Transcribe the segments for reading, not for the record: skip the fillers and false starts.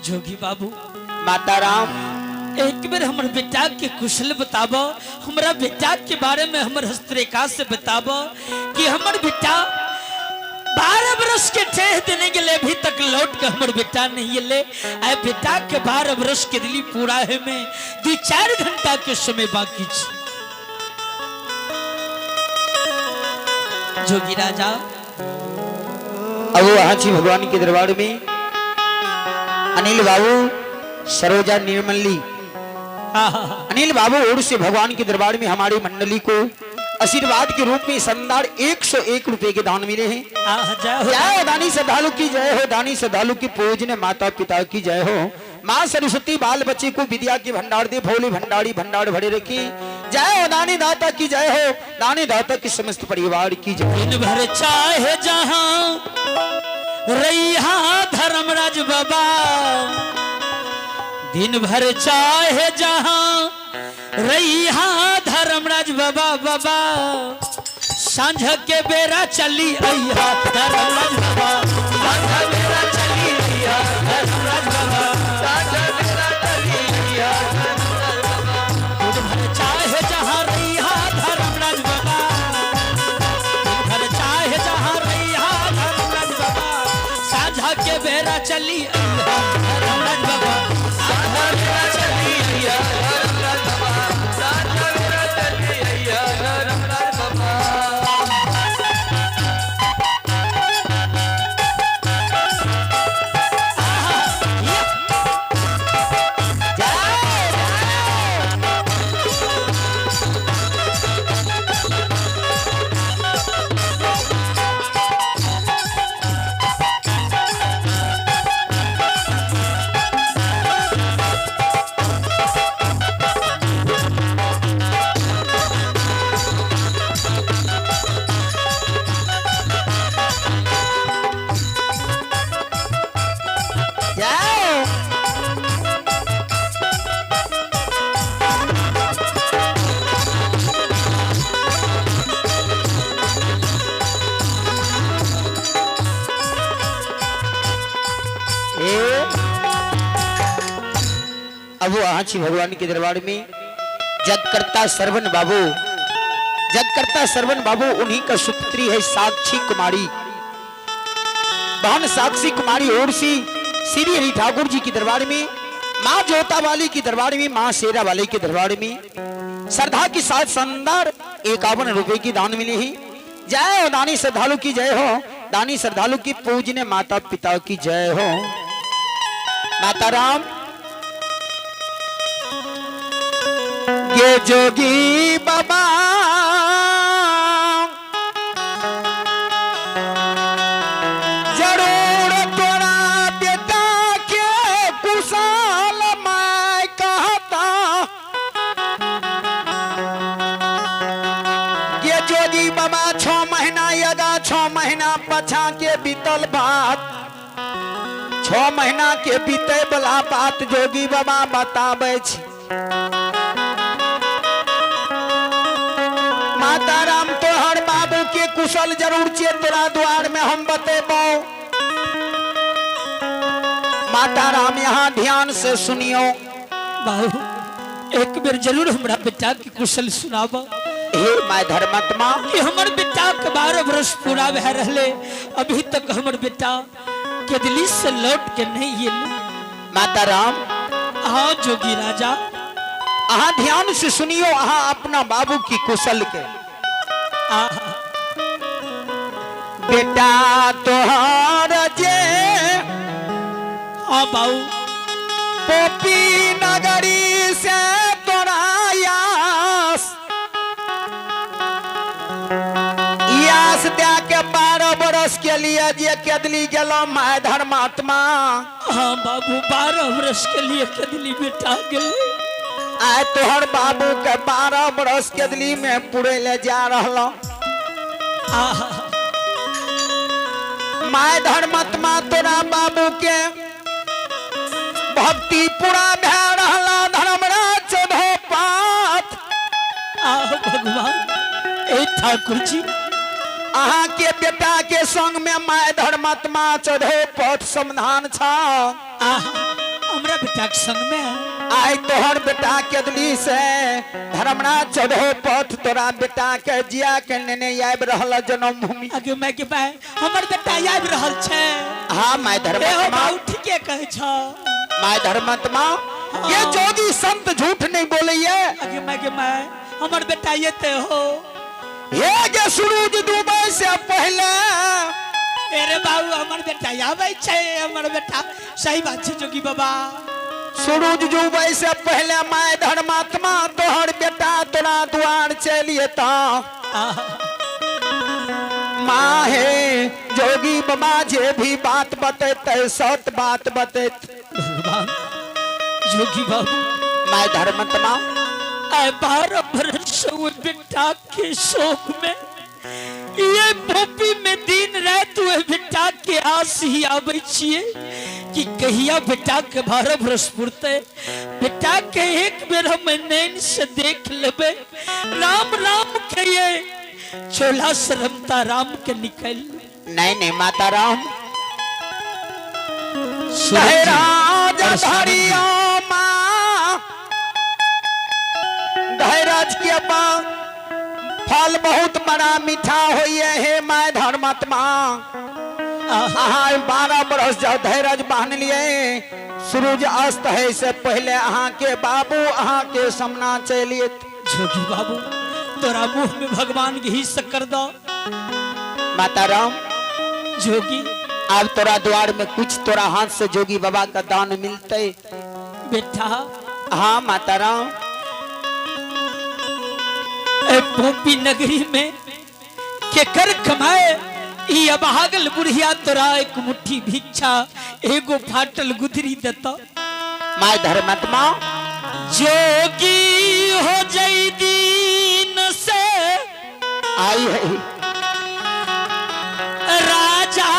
जोगी बाबू माता राम एक बार हमर बेटा के कुशल बताबो, हमारा बेटा के बारे में हमर हस्तरेखा से बताबो कि हमर बेटा 12 बरस के ठेह देने के लिए अभी तक लौट के हमर बेटा नहीं ले आए। बेटा के 12 बरस के दिली पूरा है में 2-4 घंटा के समय बाकी छे। जोगी राजा अब हाथी भगवान के दरबार में अनिल बाबू सरोजा निर्मली अनिल बाबू और से भगवान के दरबार में हमारी मंडली को आशीर्वाद के रूप में शानदार 101 रुपए के दान मिले हैं। जय हो दानी श्रद्धालु की जय हो, दानी श्रद्धालु की पूजने माता पिता की जय हो। माँ सरस्वती बाल बच्चे को विद्या की भंडार दे, भोली भंडारी भंडार भरे रखी। जय हो दानी दाता की जय हो, दानी दाता की समस्त परिवार की जय। दिन भर चाहे जहां रैया धर्मराज बाबा, दिन भर चाहे जहां रैया धर्मराज बाबा बाबा, सांझ के बेरा चली अइहा धर्मराज बाबा, सांझ बेरा चली अइहा धर्मराज बाबा, सांझ बेरा चली अइहा धर्मराज बाबा। दिन भर चाहे जहां रैया धर्मराज बाबा, दिन भर चाहे जहां रैया धर्मराज बाबा, सांझ के बेरा चली अइहा धर्मराज बाबा, सांझ बेरा चली अइहा धर्मराज बाबा, सांझ बेरा चली अइहा धर्मराज बाबा। अब हाथी भगवान के दरबार में जगकर्ता श्रवण बाबू, जगकर्ता श्रवण बाबू उन्हीं का सुपुत्री है साक्षी कुमारी, बहन साक्षी कुमारी और सी श्री हरि ठाकुर जी की दरबार में, माँ जोता वाली की दरबार में, माँ शेरा वाले के दरबार में श्रद्धा के साथ शानदार 51 रुपए की दान मिले हैं। जय हो दानी श्रद्धालु की जय हो, दानी श्रद्धालु की पूजने माता पिता की जय हो। माता राम ये जोगी बाबा जरूर तोरा बेटा के कुशल मैं कहता, ये जोगी बाबा 6 महीना यगा 6 महीना पछा के बीतल बात, 6 महीना के बीते वाला बात जोगी बाबा बताबै छी। माता राम तोहर बाबू के कुशल जरूर छे, तोरा द्वार में हम बतेबो। माता राम यहाँ ध्यान से सुनियो। बाबू एक बेर जरूर हमरा बेटा के कुशल सुनाबो। हे माय धर्मात्मा, कि हमर बेटा के 12 वर्ष पूरा भे रहले, अभी तक हमर बेटा के दिल्ली से लौट के नहीं आइले। माता राम हाँ जोगी राजा अहाँ ध्यान से सुनियो, अहाँ अपना बाबू की कुशल के। बेटा तोहर जे हाँ बाबू पोपी नगरी से तोरा यास दे के 12 बरस के लिए जे केदली गेलो माय धर्मात्मा। हाँ बाबू 12 वर्ष के लिए केदली बेटा गेले। आय तोहर बाबू के 12 बरस केदली में पूरे ले जा रहलो। माय धर्मात्मा तोरा बाबू के भक्ति पूरा भे रहलो धर्मराज चौधोपात। भगवान ए ठाकुर जी अहाँ के बेटा के संग में माय धर्मात्मा चौधोपात समाधान छा। बेटा के संग में आई तोहर बेटा के दली से धर्मना चढ़ो पथ तोरा बेटा के जिया के नेने आबि रहल जन्मभूमि आगे मैं के भाई हमर बेटा आबि रहल छे हाँ माय धर्मात्मा बाबू ठीके कहै छ माय धर्मात्मा ये जोगी संत झूठ नहीं बोलैया आगे मैं के मैं हमर बेटा येते हो ये के सूरज डूबे से पहले अरे बाबू हमर बेटा आबै छे हमर बेटा सही बात छे जोगी बाबा सूरज डूबे से पहले माय धर्मात्मा तोहर बेटा तोरा द्वार चलिए ता माँ है जोगी बाबा जे भी बात बतेते सत बात बतेते जोगी बाबू माय धर्मात्मा आय 12 बरस हुए बेटा के शोक में ये भोपी में दिन रात हुए बेटा के आस ही आबै छिए कि कहिया बेटा के 12 बरस पुरते बेटा के एक बेर हम नैन से देख लेबे राम राम कहिए चोला शरमता राम के निकल नहीं माता राम धैर्य के फल बहुत बड़ा मीठा होइए हे माय धर्मात्मा 12 बरस जब धैर्य बांध लिए सूरज अस्त है से पहले अहाँ के बाबू अहाँ के सामना चलिए जोगी बाबू तोरा मुंह में भगवान घी शक्कर दो माता राम जोगी अब तोरा द्वार में कुछ तोरा हाथ से जोगी बाबा का दान मिलते बेटा हाँ माता राम भोपी नगरी में केकर कमाए ई अभागल बुढ़िया तोरा एक मुट्ठी भिक्षा एगो फाटल गुदरी देता माय धर्मात्मा जोगी हो जई दीन से आई है राजा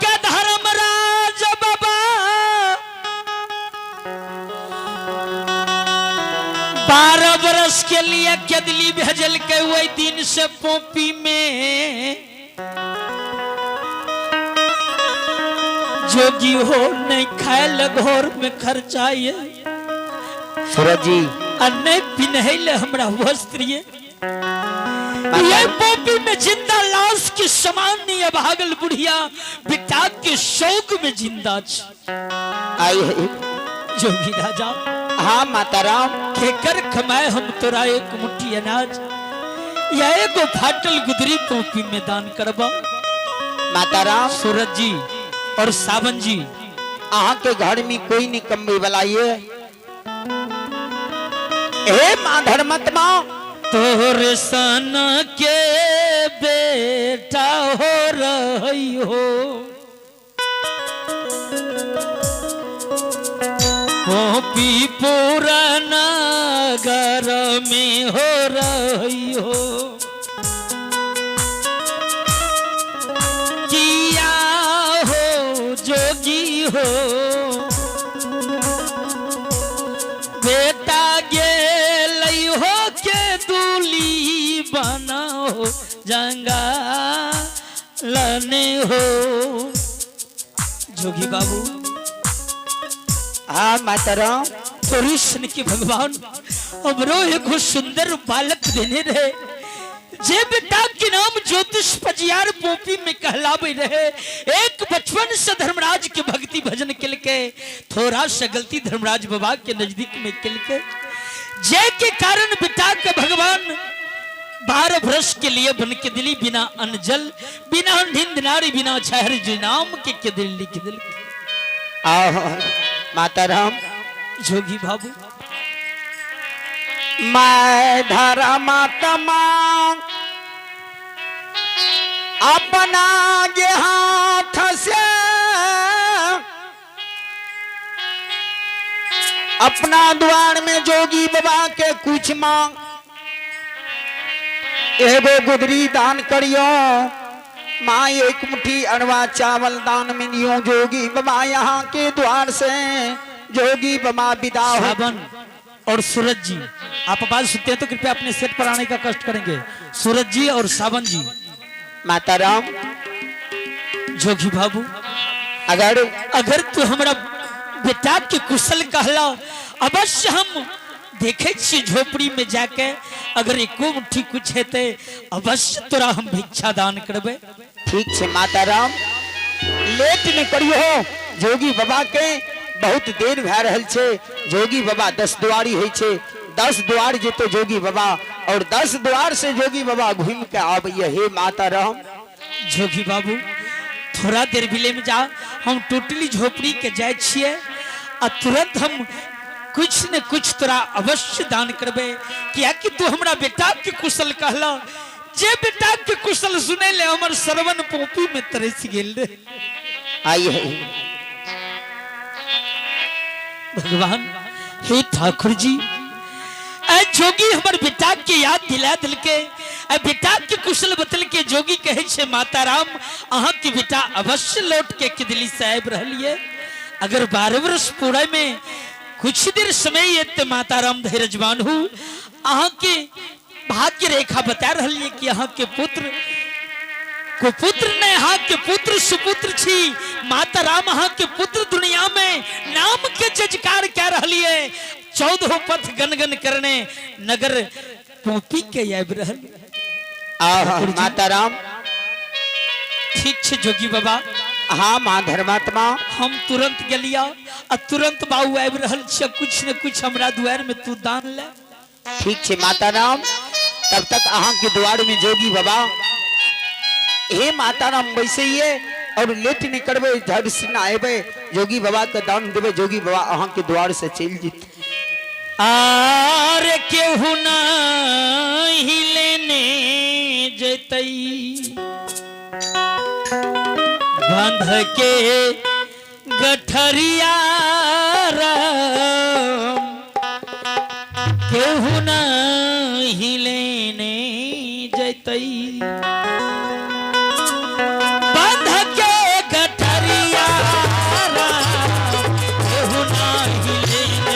के धर्मराज बाबा 12 बरस के लिए केदली भेजल के वही दिन से पोपी में जोगी हो नहीं खाए लगोर में खर्चाइए सूरज जी अन्य पिन्हले हमरा वस्त्र ये पोपी में जिंदा लाश के समान नहीं है भागल बुढ़िया बेटा के शौक में जिंदा आई है जोगी राजा हाँ माता राम केकर कमाए हम तोरा एक मुट्ठी अनाज या एगो फाटल गुदरी पोपी में दान करबा माता राम सूरज जी और सावन जी अहाँ के घर में कोई नहीं कमी बलाइए हे माँ धर्मात्मा तोरे सन के बेटा हो रही हो पोपी पुराना घर में हो रही हो किया हो जोगी हो बेटा गेल हो के दूली बनाओ जंगा लने हो जोगी बाबू हाँ माता राम तोरी सन के भगवान हमरो एगो सुंदर बालक देने रहे जे बेटा के नाम ज्योतिष पजियार पोपी में कहलावे रहे एक बचपन से धर्मराज के भक्ति भजन के लिए थोड़ा सा गलती धर्मराज बाबा के नजदीक में के लिए जे के कारण बेटा के भगवान 12 वर्ष के लिए बन के दिली बिना अनजल बिना नींद नारी बिना छहर जी नाम के दिल लिख दिल माता राम जोगी बाबू मैं धर्मात्मा अपना के हाथ से अपना द्वार में जोगी बाबा के कुछ मांग एगो गुदरी दान करियो माँ एक मुट्ठी अरवा चावल दान में दियो जोगी बाबा यहाँ के द्वार से जोगी बाबा विदा हो। सावन और सूरज जी आप आवाज सुनते हैं तो कृपया अपने सेट पर आने का कष्ट करेंगे सूरज जी और सावन जी माता राम जोगी बाबू अगर तू हमारा बेटा के कुशल कहला अवश्य हम देखे छी झोपड़ी में जाके अगर एको मुट्ठी कुछ हेते अवश्य तोरा हम भिक्षा दान करबे। ठीक छे माता राम, लेट न करियो हो। जोगी बाबा के बहुत देर भए रहल छे। जोगी बाबा 10 द्वारी है छे, 10 द्वार जेतो जोगी बाबा और 10 द्वार से जोगी बाबा घूम के आबैया। हे माता राम, जोगी बाबू थोड़ा देर विले में जा, हम टोटली झोपड़ी के जाए छिए आ तुरंत हम कुछ न कुछ तोरा अवश्य दान करबे। किया कि तू हमरा बेटा के कुशल कहला, जे बेटा के कुशल सुने ले हमर सरवन पोपी में तरस गेल रे। आई है भगवान, हे ठाकुर जी, ऐ जोगी हमर बेटा के याद दिला दिल के, ऐ बेटा के कुशल बतल के जोगी कहे छे माता राम अहाँ के बेटा अवश्य लौट के किदली साहेब रहलिए। अगर 12 वर्ष पूरा में कुछ देर समय ये माता राम धैर्यवान हूँ, अहाँ के भाग्य रेखा बता रही कि अहाँ के पुत्र कुपुत्र ने अहाँ के पुत्र सुपुत्र छी। माता राम अहाँ के पुत्र दुनिया में नाम के जजकार क्या रही है। 14 पथ गनगन करने नगर पोपी के आबि रहल। माता राम ठीक छे जोगी बाबा। हाँ माँ धर्मात्मा, हम तुरंत गलिया आ तुरंत बाबू आबि रहल छे। कुछ न कुछ हमरा द्वार में तू दान ले। ठीक छे माता राम, तब तक अहाँ के द्वार में जोगी बाबा। हे माता राम वैसे ही है और लेट नहीं करबे, झट से ना आबे, जोगी बाबा के दान देबे। जोगी बाबा अहाँ के द्वार से चल जीत। आरे केहू नहीं लेने जतई बांध के गठरिया राम, केहू नहीं लेने जतई बांध के गठरिया राम, केहू नहीं लेने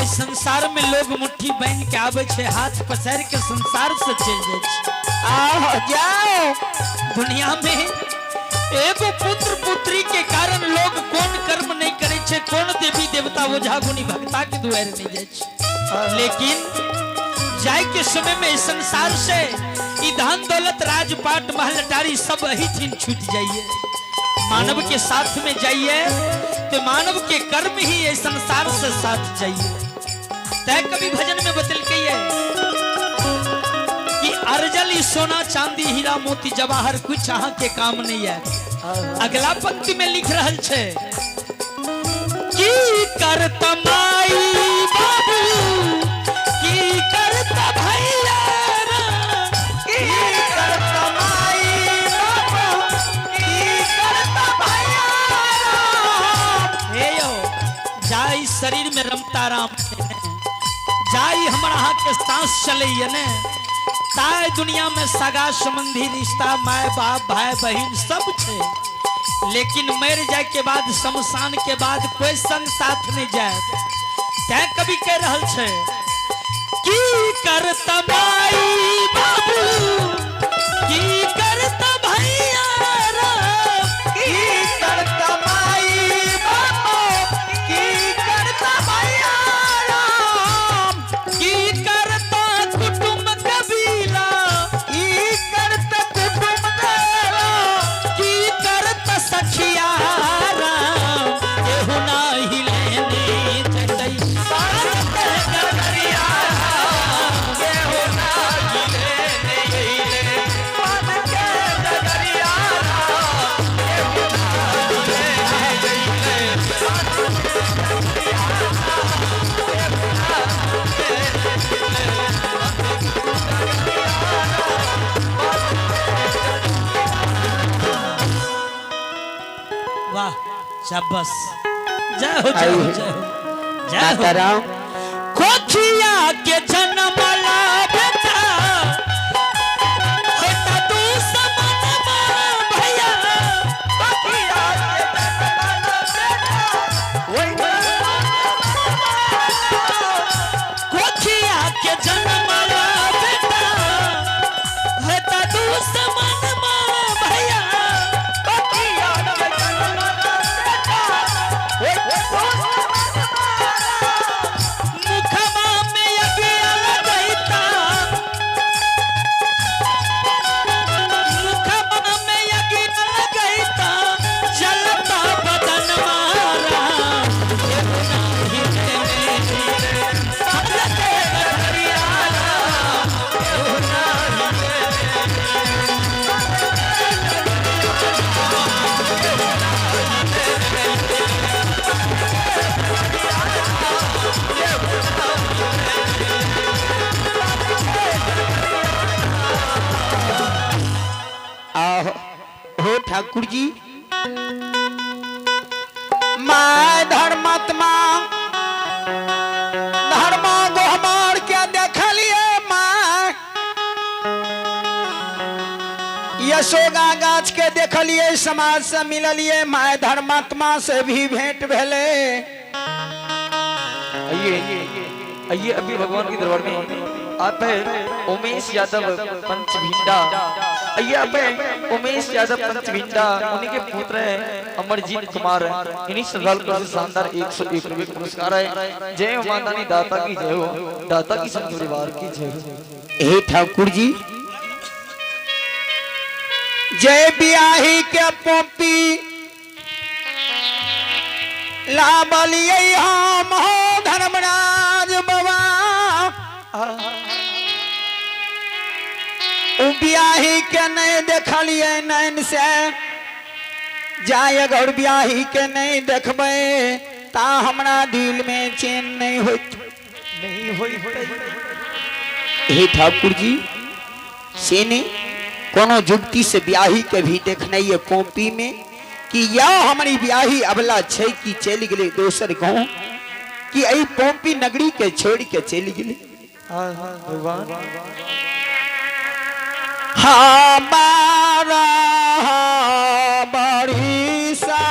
संसार में लोग मुट्ठी बांध के आवे छे, हाथ पसार के संसार से चल जाए छे। जाओ दुनिया में एगो पुत्र पुत्री के कारण लोग कौन कर्म नहीं करे छे, कौन देवी देवता ओझा गुनी भक्ता के द्वार नहीं जाए छे। लेकिन जाय के समय में संसार से ई धन दौलत राजपाट महल अटारी सब ही छीन छूट जाइए। मानव के साथ में जाइए तो मानव के कर्म ही ये संसार से साथ जाइए। तय कभी भजन में बतल के कि अर्जली सोना चांदी हीरा मोती जवाहर कुछ अहाँ के काम नहीं है। अगला पंक्ति में लिख रहल छे की करता माई बाबू की करता भैया की करता माई बाबू की करता भैया। हे यो जाई शरीर में रमता राम जाई हमारा हाथ के सांस चले ने ताय दुनिया में सगा संबंधी रिश्ता माय बाप भाई बहन सब छे, लेकिन मर जाए के बाद शमशान के बाद कोई संग साथ नहीं जाए। तय कभी कह रहल छे की करता माई बाबू की करता भैया की करता माई बाबू की करता भैया की करता कुटुंब कबीला की करता कुटुंब कबीला की करता सखिया केहू नाही लेने चटई करिया केहू नाही लेने मन के डगरिया केहू वाह शाबाश जय हो जय हो जय हो जय हो। खोखिया के जन्मला बेटा होता तू समन भैया खोखिया के खोखिया के जन्मला बेटा होता तू समन भैया खोखिया के मुखमा में अगिया लगैता मुखमा में अगिया लगैता जलता बदन मारा केहू नाही लेने सबलते हरियाणा केहू नाही हो ठाकुर जी मैं धर्मात्मा धर्म को हमार के देखलिए मैं यशोगा गाछ के देखलिए समाज से मिललिए मैं धर्मात्मा से भी भेंट भेले। आइए अभी भगवान के दरबार में आप है उमेश यादव पंचभिंडा। आइए आप है उमेश यादव पंचभिंडा, उन्हीं के पुत्र है अमरजीत कुमार। इन्हीं सवाल पर शानदार 101 रुपए पुरस्कार है। जय माता दी दाता की जय हो, दाता की संत परिवार की जय हो। हे ठाकुर जी जय बियाही के पोपी लाबलिए हम हो धर्मराज बाबा बियाही के नहीं देखलिए नैन से जाय अगर बियाही के नहीं देखबे ता हमरा दिल में चैन नहीं होई। हे ठाकुर जी सेने कोनो जुगती से ब्याही के भी देखने ये कॉपी में कि या हमारी ब्याही अबला छे कि चली गले दोसर गांव कि आई पोपी नगरी के छोड़ के चली गले। हमारा बड़ी सा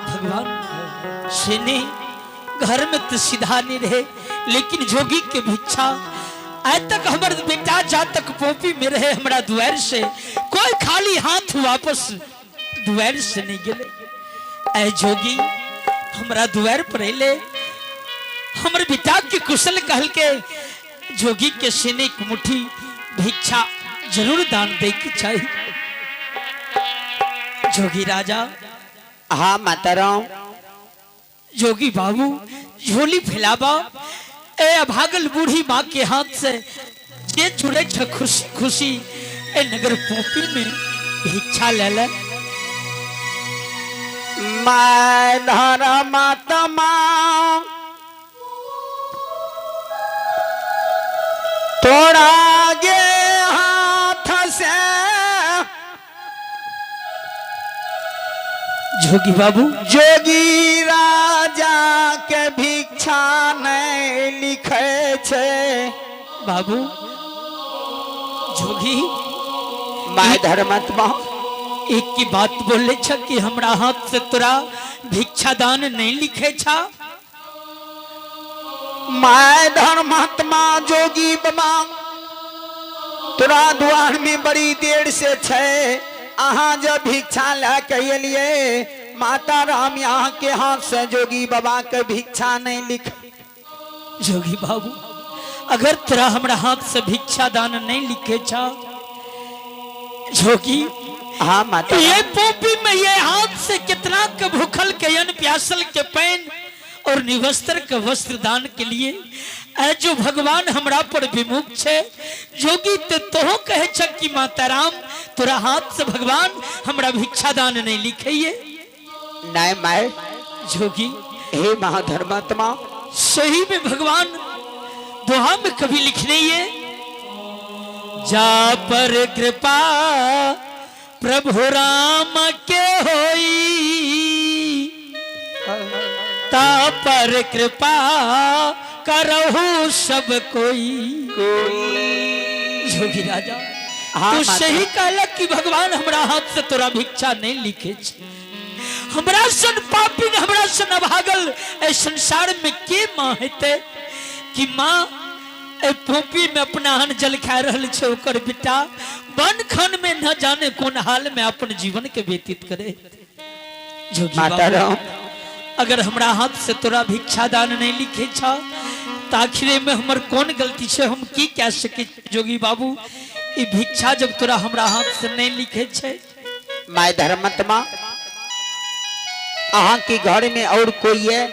भगवान सीने घर में तो सीधा नहीं रहे, लेकिन जोगी के भिक्षा आज तक हमारे बेटा जा तक पोपी में रहे, हमारा द्वार से कोई खाली हाथ वापस द्वार से नहीं गए। ऐ जोगी हमारा द्वार पर ले, हमारे बेटा के कुशल कहल के जोगी के सीने की मुट्ठी भिक्षा जरूर दान दे के चाहिए। जोगी राजा। हाँ माता राम। जोगी बाबू झोली फैलावा, ए अभागल बूढ़ी माँ के हाथ से जे जुड़े छ खुशी खुशी ए नगर पोपी में भिक्षा ले ले। मैं धर्मात्मा तोड़ा गे हाथ से। जोगी बाबू जोगी राजा के भिक्षा नहीं लिखे छे। बाबू जोगी मैं धर्मात्मा एक की बात बोले छ कि हमरा हाथ से तोरा भिक्षा दान नहीं लिखे छा। मैं धर्मात्मा जोगी बाबा तोरा द्वार में बड़ी देर से छे। अहाँ जब भिक्षा लेके अलिए माता राम यहाँ के हाथ से जोगी बाबा के भिक्षा नहीं लिख। जोगी बाबू अगर तेरा हमरा हाथ से भिक्षा दान नहीं लिखे छा जोगी। हाँ माता ये पोपी में ये हाथ से कितना के भूखल के अन्न प्यासल के पैन और निवस्त्र के वस्त्र दान के लिए ऐ जो भगवान हमरा पर विमुख छे। जोगी तो कहे छ कि माता राम तोरा हाथ से भगवान हमरा भिक्षा दान नहीं लिखिए। नहीं मैं जोगी हे महाधर्मात्मा सही में भगवान दोहा में कभी लिखने ये जा पर कृपा प्रभु राम के होई ता पर कृपा करहु सब कोई। जोगी राजा हाँ, तो सही कहला कि भगवान हमरा हाथ से तोरा भिक्षा नहीं लिखे छे। हमरा सन पापी ने हमरा सन अभागल ए संसार में के माँ हेते कि माँ ए पोपी में अपना अन्न जल खा रहल छे, ओकर बेटा वन खन में न जाने कौन हाल में अपन जीवन के व्यतीत करे। जोगी माता राम अगर हमरा हाथ से तोरा भिक्षा दान नहीं लिखे छा तो आखिर में हमर कौन गलती छे, हम की कह सके। जोगी बाबू ये भिक्षा जब तोरा हमरा हाथ से नहीं लिखे छे। मैं धर्मात्मा अहाँ के घर में और कोई है?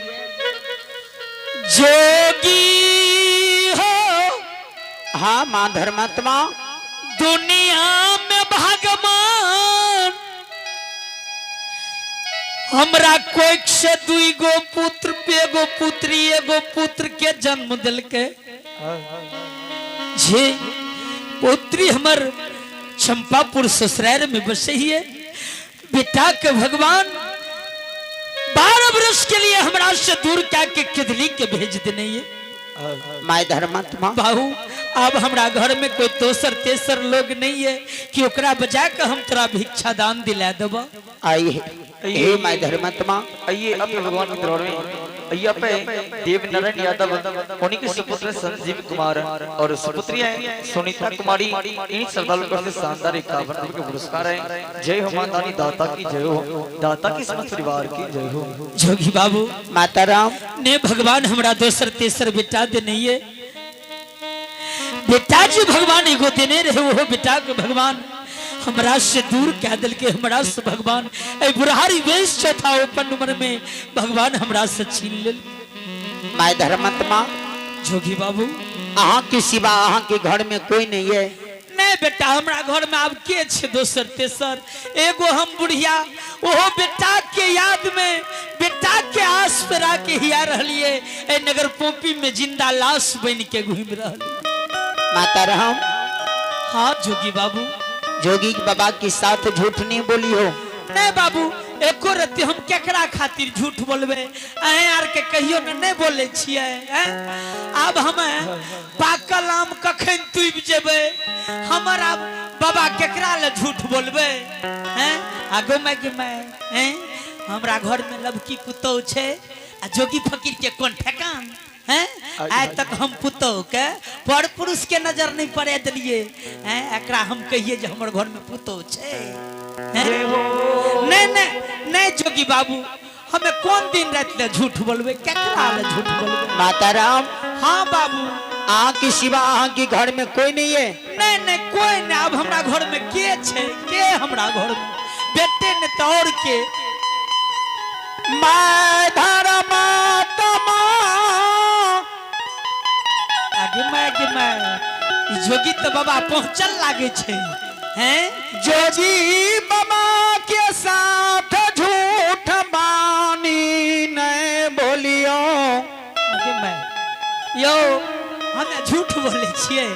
जोगी हो हाँ माँ धर्मात्मा दुनिया में भगवान हमरा कोई से दुई गो पुत्र एगो पुत्री एगो पुत्र के जन्म दिल के जे पुत्री हमर चंपापुर ससुराल में बसे ही है। बेटा के भगवान 12 वर्ष के लिए हमरा से दूर क्या के किदली के भेज देने ये। मैं धर्मात्मा बाबू अब हमरा घर में कोई दोसर तेसर लोग नहीं है कि ओकरा बजा के हम तोरा भिक्षा दान दिला देबा। आई हे मैं धर्मात्मा आइए अब भगवान के दरबार में आइए आप देव नारायण यादव उन्हीं के सुपुत्र संजीव कुमार और सुपुत्री है सुनीता कुमारी। इन श्रद्धालुओं से शानदार 51 रुपए के पुरस्कार है। जय हो मातानी दाता की जय हो, दाता की समस्त परिवार की जय हो। जोगी बाबू माता राम ने भगवान हमरा दोसर तेसर बेटा दे नहीं है। बेटा जी भगवान एगो देने रहे वो बेटा के भगवान हमरा से दूर कह दिल के। हमरा से भगवान ए बुढ़ारी वेश था ओपन उम्र में भगवान हमरा से छीन ले। माय धर्मात्मा जोगी बाबू अहाँ के सिवा अहाँ के घर में कोई नहीं है। नहीं बेटा हमरा घर में आब के छे दोसर तेसर एगो हम बुढ़िया ओहो बेटा के याद में बेटा के आस पर आके हिया रहलिए ए नगर पोपी में जिंदा लाश बन के घूम रहली। माता राम हाँ जोगी बाबू जोगी बाबा के साथ झूठ नहीं बोली हो। नहीं बाबू एको रत्ती हम केकरा खातिर झूठ बोलबे अहे यार के कहियो न नहीं बोले छिए अब हम पाकल आम कखन तुब जेबे हमर अब बाबा केकरा ले झूठ बोलबे हैं आगो में के मैं हैं हमरा घर में लबकी पुतौ छे आ जोगी फकीर के कोन ठेकान हैं आज तक हम पुतौ के पर पुरुष के नजर नहीं पड़े दिलिए हैं एकरा हम कहिए जे हमर घर में पुतौ छे नहीं नहीं नहीं जोगी बाबू हमें कौन दिन रात ले झूठ बोलबे केकरा ले झूठ बोलबे। माता राम हाँ बाबू अहाँ के सिवा अहाँ के घर में कोई नहीं है। नहीं नहीं कोई नहीं अब हमरा घर में के छे के हमरा घर में बेटे ने तो और के माय धर्मात्मा आगे मैं ई जोगी तो बाबा पहुंचल लागे छे हैं जोगी बाबा के साथ झूठ बानी नहीं बोलियो। आगे मैं यो हमें झूठ बोले छिए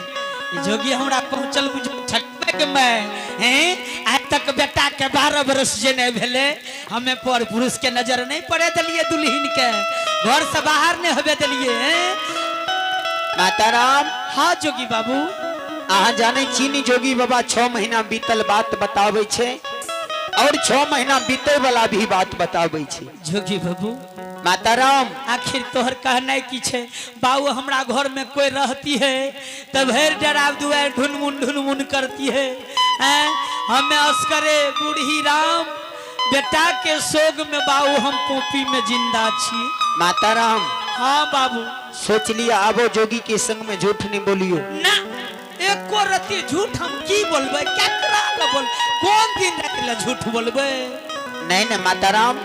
जोगी हमरा पहुंचल बुझ ठकबे के मैं हैं आज तक बेटा के 12 बरस जे नहीं भेले हमें पर पुरुष के नजर नहीं पड़े दलिए दुल्हन के घर से बाहर नहीं होबे दलिए हैं। माता राम हाँ जोगी बाबू अहाँ जाने चीनी जोगी बाबा 6 महीना बीतल बात बतावे छे और 6 महीना बीते वाला भी बात बतावे छे। जोगी बाबू माता राम आखिर तोहर कहना की छे बाबू हमरा घर में कोई रहती है तब हेर डराव दुआर ढुनमुन करती है हमें अस्करे बूढ़ी राम बेटा के सोग में बाबू हम पोपी में जिंदा छी। माता राम हाँ बाबू सोच लिया आबो जोगी के संग में झूठ नहीं बोलियो ना एको रति झूठ हम की बोलबे केकरा ले बोल कौन दिन रात ले झूठ बोलबे। नहीं ना माता राम